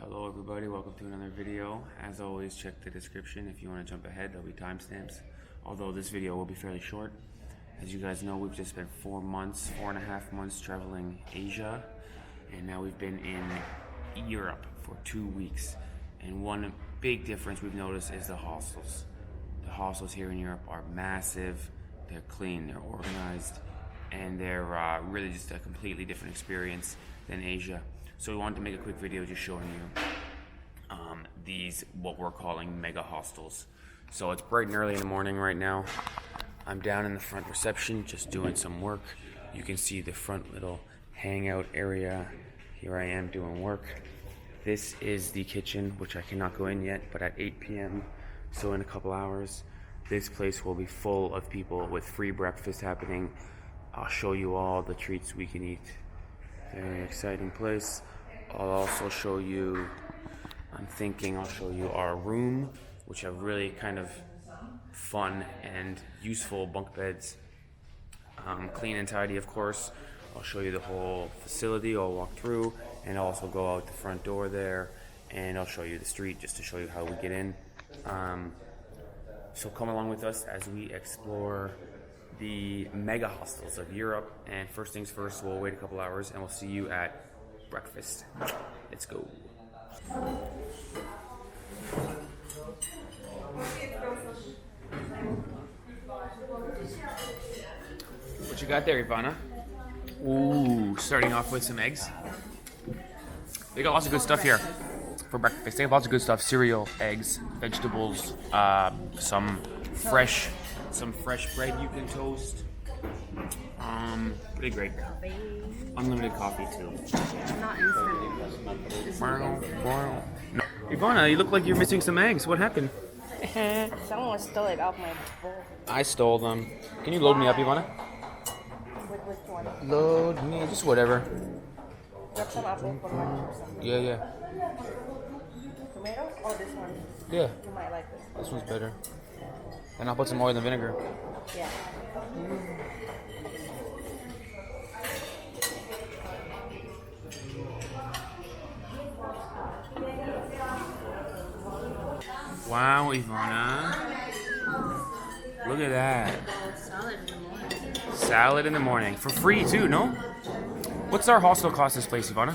Hello everybody, welcome to another video. As always, check the description if you want to jump ahead. There'll be timestamps, although this video will be fairly short. As you guys know, we've just spent 4.5 months traveling Asia, and now we've been in Europe for 2 weeks. And one big difference we've noticed is the hostels. The hostels here in Europe are massive, they're clean, they're organized, and they're really just a completely different experience than Asia. So we wanted to make a quick video just showing you these, what we're calling mega hostels. So it's bright and early in the morning right now. I'm down in the front reception just doing some work. You can see the front little hangout area. Here I am doing work. This is the kitchen, which I cannot go in yet, but at 8 p.m., so in a couple hours, this place will be full of people with free breakfast happening. I'll show you all the treats we can eat. Very exciting place. I'll also show you, I'll show you our room, which have really kind of fun and useful bunk beds. Clean and tidy, of course. I'll show you the whole facility. I'll walk through, and I'll also go out the front door there, and I'll show you the street just to show you how we get in. So come along with us as we explore the mega hostels of Europe, and first things first, we'll wait a couple hours and we'll see you at breakfast. Let's go. What you got there, Ivana? Ooh, starting off with some eggs. They got lots of good stuff here for breakfast. They have lots of good stuff: cereal, eggs, vegetables, some fresh bread you can toast. Pretty great. Unlimited coffee too. Not instant. No. Ivana, you look like you're missing some eggs. What happened? Someone stole it off my bowl. I stole them. Can you load me up, Ivana? With which one? Load me, just whatever. Grab some apple for lunch or something. Yeah. Tomatoes? Oh, this one. Yeah. You might like this. This one's better. And I'll put some oil and vinegar. Yeah. Wow, Ivana. Look at that. Salad in the morning. Salad in the morning. For free too, no? What's our hostel cost this place, Ivana?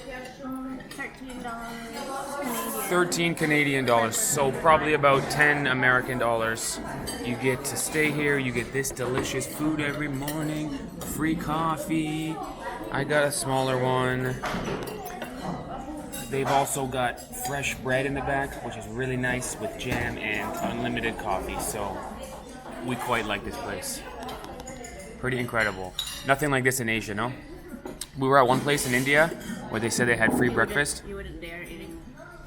$13. 13 Canadian dollars, so probably about 10 American dollars. You get to stay here, you get this delicious food every morning, free coffee. I got a smaller one. They've also got fresh bread in the back, which is really nice, with jam and unlimited coffee, so we quite like this place. Pretty incredible. Nothing like this in Asia, no? We were at one place in India where they said they had free breakfast. You wouldn't dare eating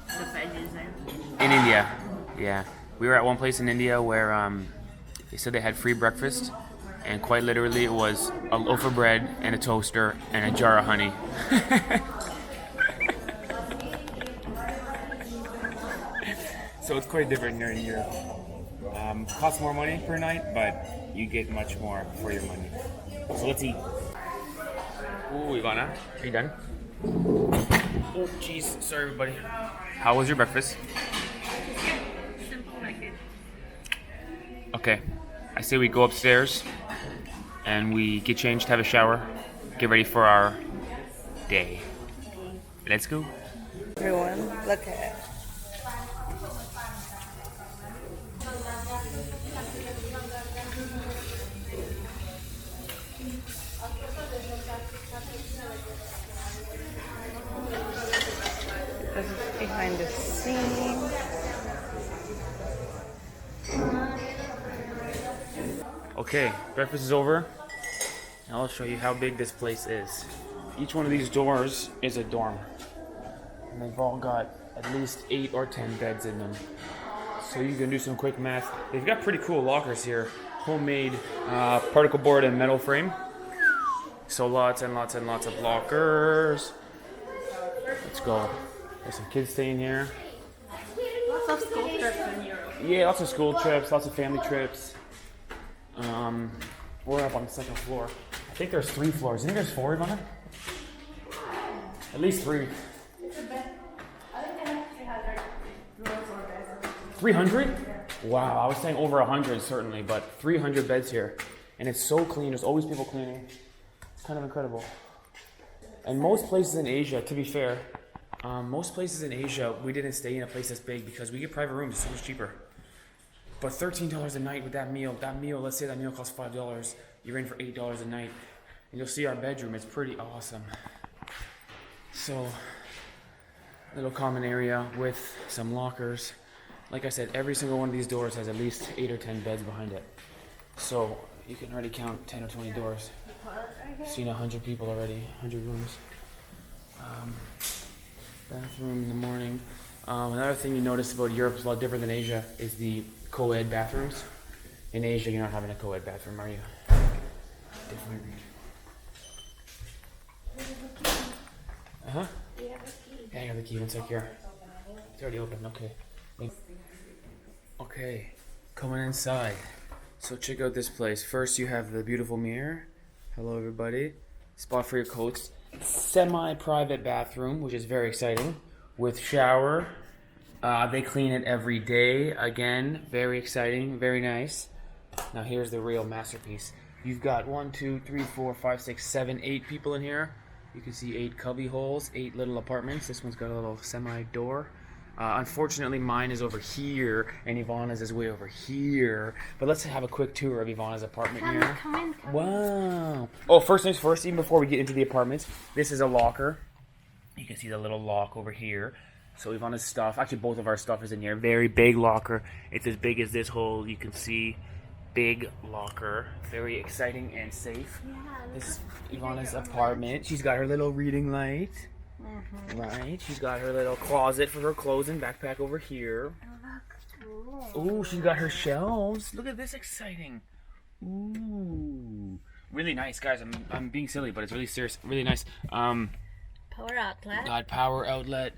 the veggies there. In India, yeah. We were at one place in India where they said they had free breakfast, and quite literally it was a loaf of bread and a toaster and a jar of honey. So it's quite different here in Europe. Costs more money per night, but you get much more for your money. So let's eat. Ooh, Ivana, are you done? Oh, jeez. Sorry, everybody. How was your breakfast? Simple like it. Okay. I say we go upstairs and we get changed, have a shower, get ready for our day. Let's go. Everyone, look at it. This is behind the scenes. Okay, breakfast is over. Now I'll show you how big this place is. Each one of these doors is a dorm. And they've all got at least 8 or 10 beds in them. So you can do some quick math. They've got pretty cool lockers here. Homemade particle board and metal frame. So lots and lots and lots of lockers. Let's go. There's some kids staying here. Lots of school trips in Europe. Yeah, lots of school trips, lots of family trips. We're up on the second floor. I think there's 3 floors. I think there's 4, Ivana? At least 3. 300? Wow, I was saying over 100 certainly, but 300 beds here. And it's so clean, there's always people cleaning. It's kind of incredible. And most places in Asia, to be fair, most places in Asia, we didn't stay in a place this big because we get private rooms, it's so much cheaper. But $13 a night with that meal, let's say that meal costs $5, you're in for $8 a night. And you'll see our bedroom, it's pretty awesome. So, little common area with some lockers. Like I said, every single one of these doors has at least 8 or 10 beds behind it. So, you can already count 10 or 20 doors. Seen 100 people already, 100 rooms. Bathroom in the morning. Another thing you notice about Europe is a lot different than Asia is the co-ed bathrooms. In Asia, you're not having a co-ed bathroom, are you? Different. Uh-huh. Yeah, I have the key. One sec here. It's already open. Okay. Okay. Coming inside. So check out this place. First, you have the beautiful mirror. Hello, everybody. Spot for your coats. Semi-private bathroom, which is very exciting. With shower. They clean it every day. Again, very exciting. Very nice. Now here's the real masterpiece. You've got 1, 2, 3, 4, 5, 6, 7, 8 people in here. You can see 8 cubby holes, 8 little apartments. This one's got a little semi-door. Unfortunately, mine is over here, and Ivana's is way over here. But let's have a quick tour of Ivana's apartment here. Come in. Wow. Oh, first things first, even before we get into the apartments, this is a locker. You can see the little lock over here. So Ivana's stuff, actually both of our stuff is in here. Very big locker. It's as big as this hole. You can see big locker. Very exciting and safe. Yeah, this is Ivana's apartment. She's got her little reading light. Right. She's got her little closet for her clothes and backpack over here. Ooh, she's got her shelves. Look at this exciting. Ooh. Really nice, guys. I'm being silly, but it's really serious. Really nice. Power outlet. Got power outlet.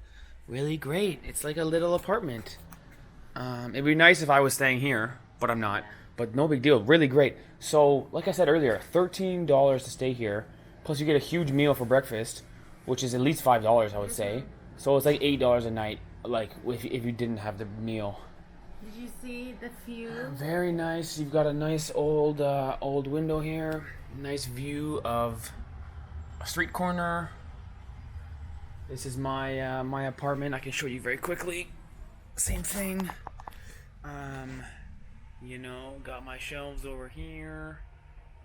Really great. It's like a little apartment. It'd be nice if I was staying here, but I'm not. But no big deal. Really great. So, like I said earlier, $13 to stay here. Plus you get a huge meal for breakfast, which is at least $5, I would say. So it's like $8 a night, like if you didn't have the meal. Did you see the view? Very nice. You've got a nice old window here. Nice view of a street corner. This is my my apartment. I can show you very quickly. Same thing. You know, got my shelves over here.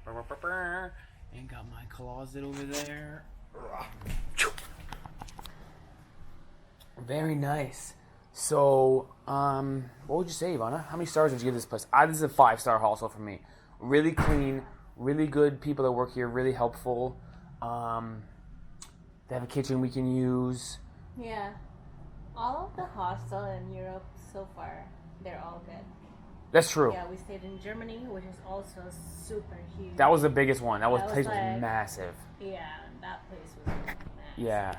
And got my closet over there. Very nice. So, what would you say, Ivana? How many stars would you give this place? This is a 5-star hostel for me. Really clean, really good people that work here, really helpful. They have a kitchen we can use. Yeah. All of the hostel in Europe so far, they're all good. That's true. Yeah, we stayed in Germany, which is also super huge. That was the biggest one. That place was like, massive. Yeah, that place was massive. Yeah.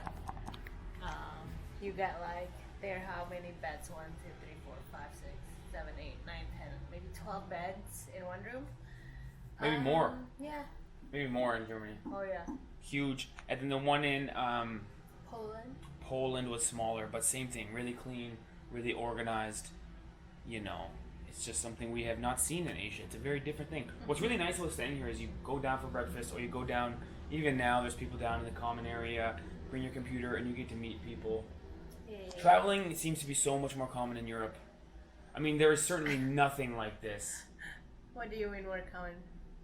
You got like, there how many beds? 1, 2, 3, 4, 5, 6, 7, 8, 9, 10, maybe 12 beds in one room. Maybe more. Yeah. Maybe more in Germany. Oh yeah. Huge. And then the one in Poland was smaller, but same thing. Really clean, really organized. You know, it's just something we have not seen in Asia. It's a very different thing. What's really nice about staying here is you go down for breakfast, or you go down, even now there's people down in the common area, bring your computer, and you get to meet people. Yeah. Traveling seems to be so much more common in Europe. I mean, there is certainly nothing like this. What do you mean more common?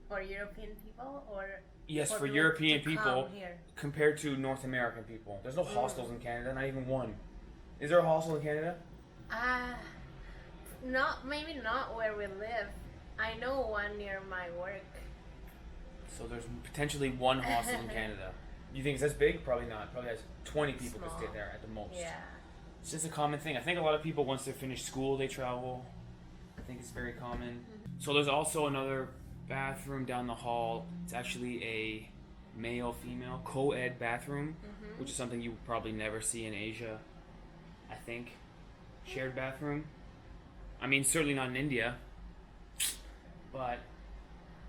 For European people or? Yes, for people European to people come here? compared to North American people. There's no hostels in Canada, not even one. Is there a hostel in Canada? Maybe not where we live. I know one near my work. So there's potentially one hostel in Canada. You think it's this big? Probably not. Probably has 20 people could stay there at the most. Yeah. It's just a common thing. I think a lot of people, once they finish school, they travel. I think it's very common. So there's also another bathroom down the hall. It's actually a male-female co-ed bathroom, which is something you would probably never see in Asia, I think. Shared bathroom. I mean, certainly not in India. But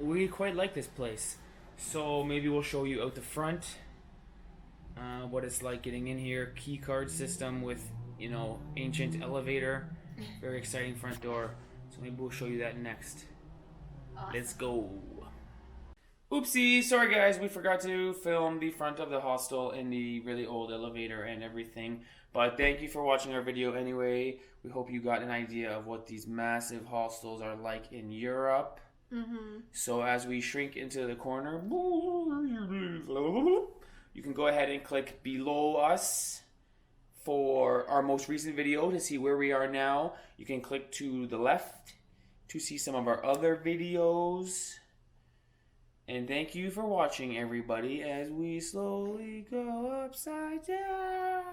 we quite like this place. So maybe we'll show you out the front. What it's like getting in here. Key card system with, you know, ancient elevator. Very exciting front door. So maybe we'll show you that next. Awesome. Let's go. Oopsie, sorry guys, we forgot to film the front of the hostel in the really old elevator and everything. But thank you for watching our video anyway. We hope you got an idea of what these massive hostels are like in Europe. So as we shrink into the corner, you can go ahead and click below us for our most recent video to see where we are now. You can click to the left to see some of our other videos. And thank you for watching, everybody, as we slowly go upside down.